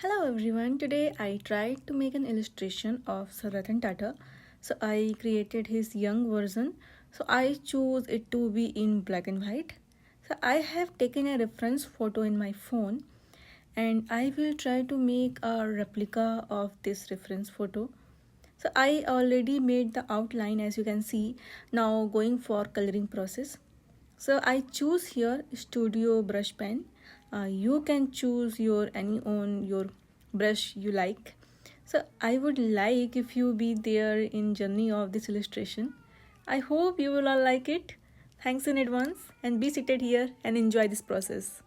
Hello everyone, today I tried to make an illustration of Sir Ratan Tata. So I created his young version. So I chose it to be in black and white. So I have taken a reference photo in my phone and I will try to make a replica of this reference photo. So I already made the outline as you can see. Now going for coloring process. So I choose here studio brush pen. You can choose your any own your brush you like. So I would like if you be there in journey of this illustration. I hope you will all like it. Thanks in advance and be seated here and enjoy this process.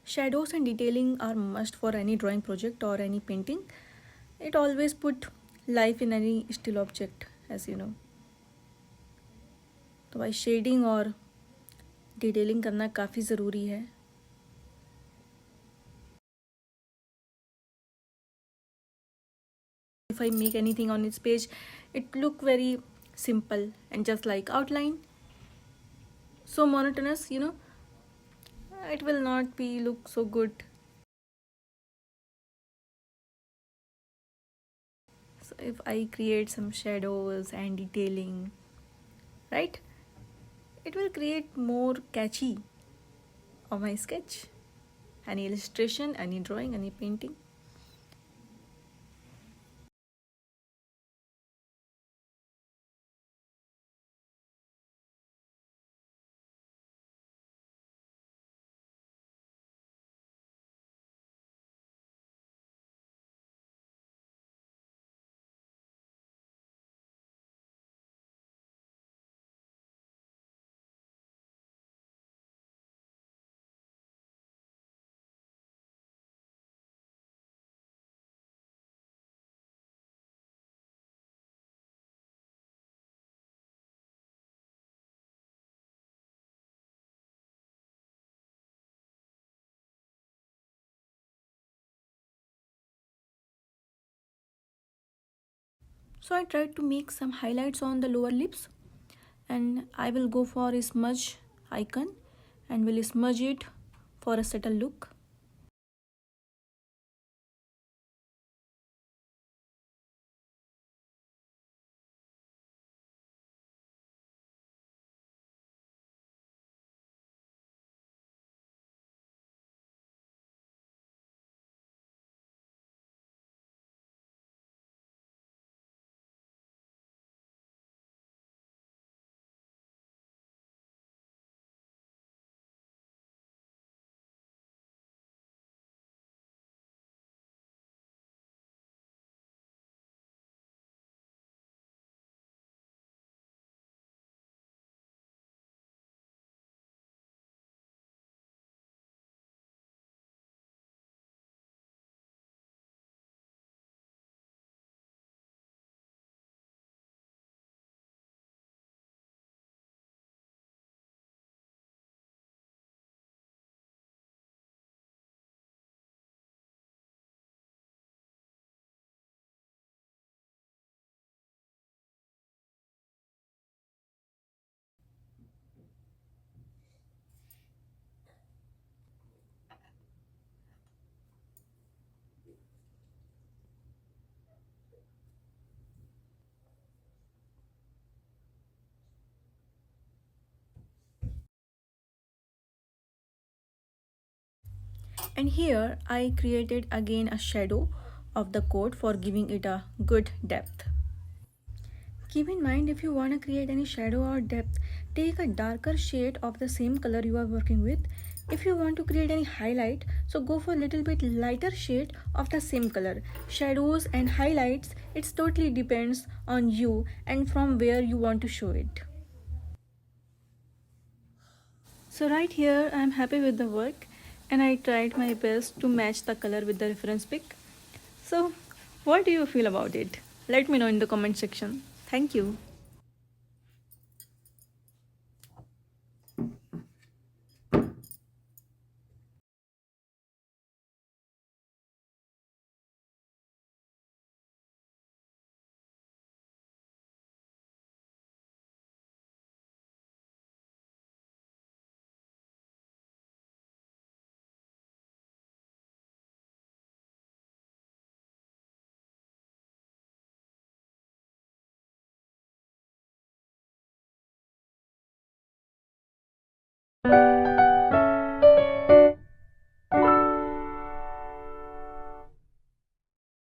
Shadows and detailing are must for any drawing project or any painting. It always put life in any still object as you know. तो भाई shading और detailing करना काफ़ी ज़रूरी है. If I make anything on its page, it look very simple and just like outline. So monotonous, it will not be look so good. So if I create some shadows and detailing, right, it will create more catchy of my sketch. Any illustration, any drawing, any painting. So I tried to make some highlights on the lower lips, and I will go for a smudge icon and will smudge it for a subtle look. And here I created again a shadow of the coat for giving it a good depth. Keep in mind, if you want to create any shadow or depth, take a darker shade of the same color you are working with. If you want to create any highlight, so go for a little bit lighter shade of the same color. Shadows and highlights, it's totally depends on you and from where you want to show it. So right here I am happy with the work and I tried my best to match the color with the reference pic. So what do you feel about it? Let me know in the comment section. Thank you.